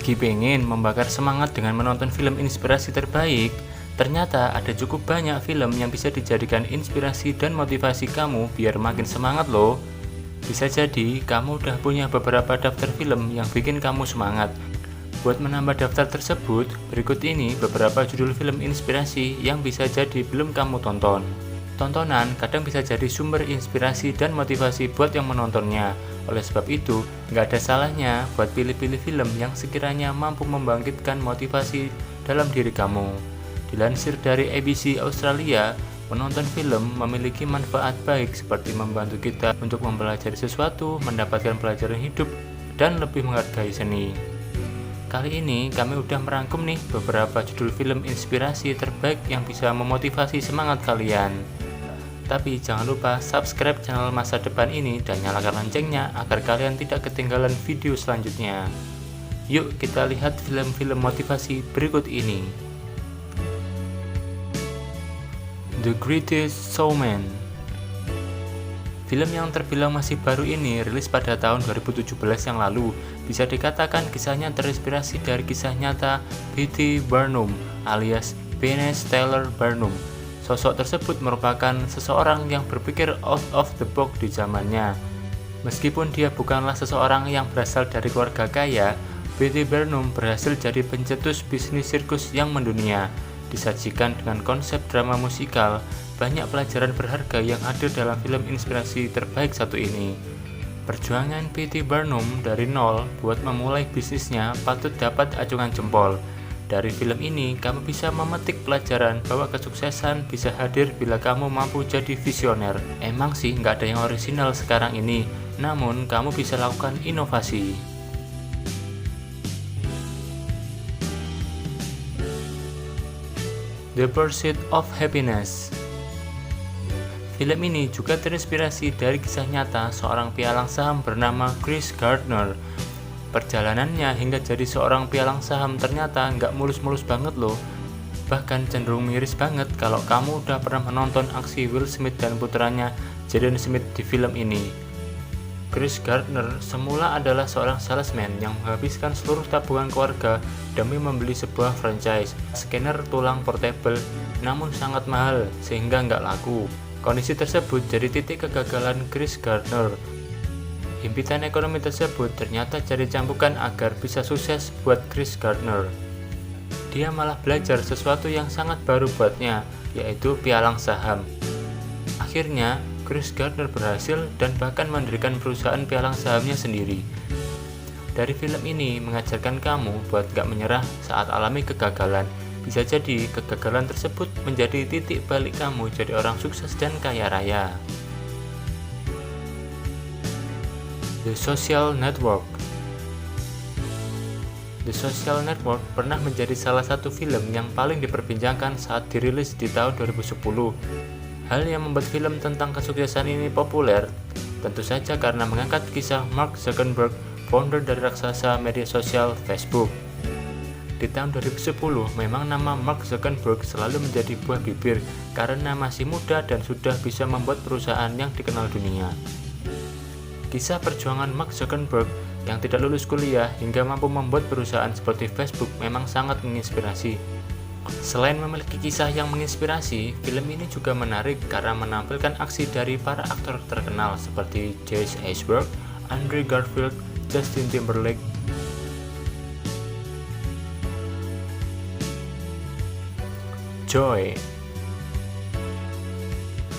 Lagi pengen membakar semangat dengan menonton film inspirasi terbaik? Ternyata ada cukup banyak film yang bisa dijadikan inspirasi dan motivasi kamu biar makin semangat loh. Bisa jadi kamu udah punya beberapa daftar film yang bikin kamu semangat. Buat menambah daftar tersebut, berikut ini beberapa judul film inspirasi yang bisa jadi belum kamu tonton. Tontonan kadang bisa jadi sumber inspirasi dan motivasi buat yang menontonnya. Oleh sebab itu, nggak ada salahnya buat pilih-pilih film yang sekiranya mampu membangkitkan motivasi dalam diri kamu. Dilansir dari ABC Australia, menonton film memiliki manfaat baik seperti membantu kita untuk mempelajari sesuatu, mendapatkan pelajaran hidup, dan lebih menghargai seni. Kali ini kami udah merangkum nih beberapa judul film inspirasi terbaik yang bisa memotivasi semangat kalian. Tapi jangan lupa subscribe channel Masa Depan ini dan nyalakan loncengnya agar kalian tidak ketinggalan video selanjutnya. Yuk kita lihat film-film motivasi berikut ini. The Greatest Showman. Film yang terbilang masih baru ini rilis pada tahun 2017 yang lalu. Bisa dikatakan kisahnya terinspirasi dari kisah nyata P.T. Barnum alias Benes Taylor Barnum. Sosok tersebut merupakan seseorang yang berpikir out of the box di zamannya. Meskipun dia bukanlah seseorang yang berasal dari keluarga kaya, P.T. Barnum berhasil jadi pencetus bisnis sirkus yang mendunia. Disajikan dengan konsep drama musikal, banyak pelajaran berharga yang hadir dalam film inspirasi terbaik satu ini. Perjuangan P.T. Barnum dari nol buat memulai bisnisnya patut dapat acungan jempol. Dari film ini, kamu bisa memetik pelajaran bahwa kesuksesan bisa hadir bila kamu mampu jadi visioner. Emang sih nggak ada yang orisinal sekarang ini, namun kamu bisa lakukan inovasi. The Pursuit of Happiness. Film ini juga terinspirasi dari kisah nyata seorang pialang saham bernama Chris Gardner. Perjalanannya hingga jadi seorang pialang saham ternyata nggak mulus-mulus banget loh. Bahkan cenderung miris banget kalau kamu udah pernah menonton aksi Will Smith dan putranya Jaden Smith di film ini. Chris Gardner semula adalah seorang salesman yang menghabiskan seluruh tabungan keluarga demi membeli sebuah franchise scanner tulang portable, namun sangat mahal sehingga nggak laku. Kondisi tersebut jadi titik kegagalan Chris Gardner. Himpitan ekonomi tersebut ternyata jadi cambukan agar bisa sukses buat Chris Gardner. Dia malah belajar sesuatu yang sangat baru buatnya, yaitu pialang saham. Akhirnya, Chris Gardner berhasil dan bahkan mendirikan perusahaan pialang sahamnya sendiri. Dari film ini mengajarkan kamu buat gak menyerah saat alami kegagalan. Bisa jadi kegagalan tersebut menjadi titik balik kamu jadi orang sukses dan kaya raya. The Social Network. The Social Network pernah menjadi salah satu film yang paling diperbincangkan saat dirilis di tahun 2010. Hal yang membuat film tentang kesuksesan ini populer tentu saja karena mengangkat kisah Mark Zuckerberg, founder dari raksasa media sosial Facebook. Di tahun 2010, memang nama Mark Zuckerberg selalu menjadi buah bibir karena masih muda dan sudah bisa membuat perusahaan yang dikenal dunia. Kisah perjuangan Mark Zuckerberg yang tidak lulus kuliah hingga mampu membuat perusahaan seperti Facebook memang sangat menginspirasi. Selain memiliki kisah yang menginspirasi, film ini juga menarik karena menampilkan aksi dari para aktor terkenal seperti Jesse Eisenberg, Andrew Garfield, Justin Timberlake, Joy.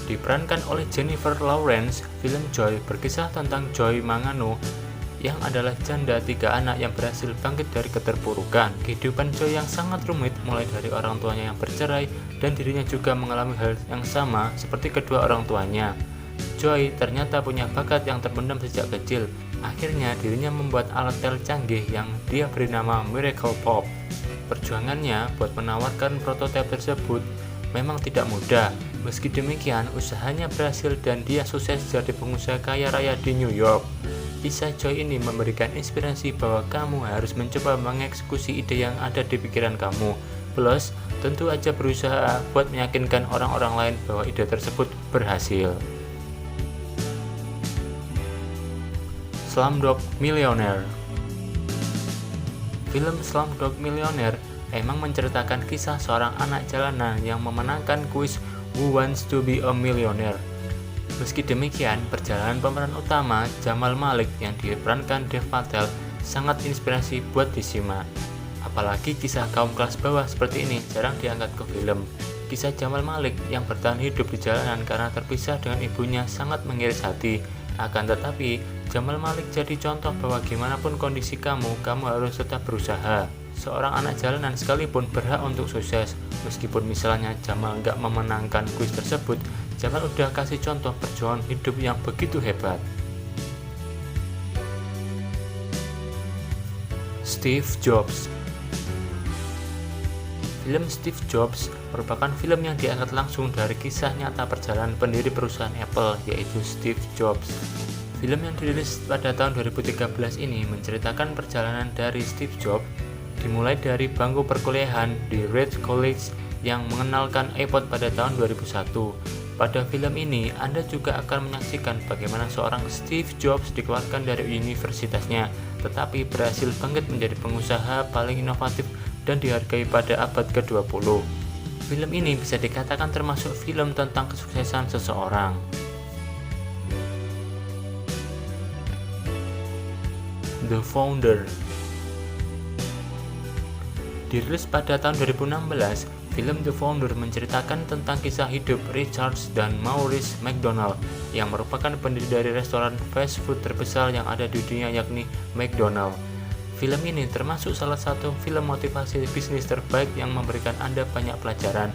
Diperankan oleh Jennifer Lawrence, film Joy berkisah tentang Joy Mangano yang adalah janda 3 anak yang berhasil bangkit dari keterpurukan. Kehidupan Joy yang sangat rumit mulai dari orang tuanya yang bercerai dan dirinya juga mengalami hal yang sama seperti kedua orang tuanya. Joy ternyata punya bakat yang terpendam sejak kecil. Akhirnya dirinya membuat alat tel canggih yang dia beri nama Miracle Pop. Perjuangannya buat menawarkan prototipe tersebut memang tidak mudah. Meski demikian, usahanya berhasil dan dia sukses jadi pengusaha kaya raya di New York. Kisah Joy ini memberikan inspirasi bahwa kamu harus mencoba mengeksekusi ide yang ada di pikiran kamu. Plus, tentu aja berusaha buat meyakinkan orang-orang lain bahwa ide tersebut berhasil. Slumdog Millionaire. Film Slumdog Millionaire emang menceritakan kisah seorang anak jalanan yang memenangkan kuis Who Wants to be a Millionaire. Meski demikian, perjalanan pemeran utama Jamal Malik yang diperankan Dev Patel sangat inspirasi buat disimak. Apalagi kisah kaum kelas bawah seperti ini jarang diangkat ke film. Kisah Jamal Malik yang bertahan hidup di jalanan karena terpisah dengan ibunya sangat mengiris hati. Akan tetapi, Jamal Malik jadi contoh bahwa gimana pun kondisi kamu harus tetap berusaha. Seorang anak jalanan sekalipun berhak untuk sukses. Meskipun misalnya Jamal nggak memenangkan kuis tersebut, Jamal udah kasih contoh perjuangan hidup yang begitu hebat. Steve Jobs. Film Steve Jobs merupakan film yang diangkat langsung dari kisah nyata perjalanan pendiri perusahaan Apple, yaitu Steve Jobs. Film yang dirilis pada tahun 2013 ini menceritakan perjalanan dari Steve Jobs, dimulai dari bangku perkuliahan di Reed College yang mengenalkan iPod pada tahun 2001. Pada film ini, Anda juga akan menyaksikan bagaimana seorang Steve Jobs dikeluarkan dari universitasnya, tetapi berhasil bangkit menjadi pengusaha paling inovatif dan dihargai pada abad ke-20. Film ini bisa dikatakan termasuk film tentang kesuksesan seseorang. The Founder. Dirilis pada tahun 2016, film The Founder menceritakan tentang kisah hidup Richard dan Maurice McDonald yang merupakan pendiri dari restoran fast food terbesar yang ada di dunia, yakni McDonald. Film ini termasuk salah satu film motivasi bisnis terbaik yang memberikan Anda banyak pelajaran,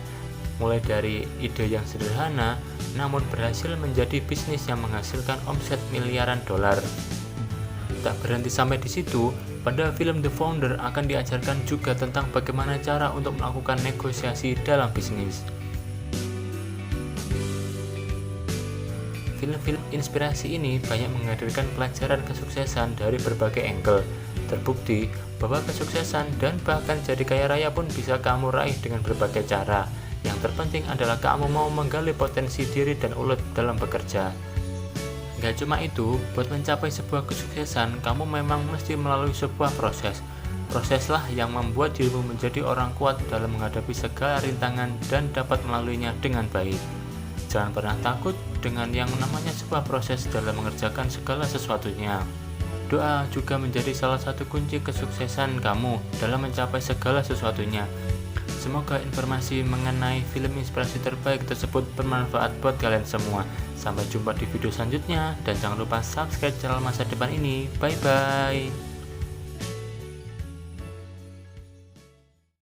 mulai dari ide yang sederhana namun berhasil menjadi bisnis yang menghasilkan omset miliaran dolar. Tak berhenti sampai di situ, pada film The Founder akan diajarkan juga tentang bagaimana cara untuk melakukan negosiasi dalam bisnis. Film-film inspirasi ini banyak menghadirkan pelajaran kesuksesan dari berbagai angle. Terbukti bahwa kesuksesan dan bahkan jadi kaya raya pun bisa kamu raih dengan berbagai cara. Yang terpenting adalah kamu mau menggali potensi diri dan ulet dalam bekerja. Gak cuma itu, buat mencapai sebuah kesuksesan, kamu memang mesti melalui sebuah proses. Proseslah yang membuat dirimu menjadi orang kuat dalam menghadapi segala rintangan dan dapat melaluinya dengan baik. Jangan pernah takut dengan yang namanya sebuah proses dalam mengerjakan segala sesuatunya. Doa juga menjadi salah satu kunci kesuksesan kamu dalam mencapai segala sesuatunya. Semoga informasi mengenai film inspirasi terbaik tersebut bermanfaat buat kalian semua. Sampai jumpa di video selanjutnya dan jangan lupa subscribe channel Masa Depan ini. Bye bye.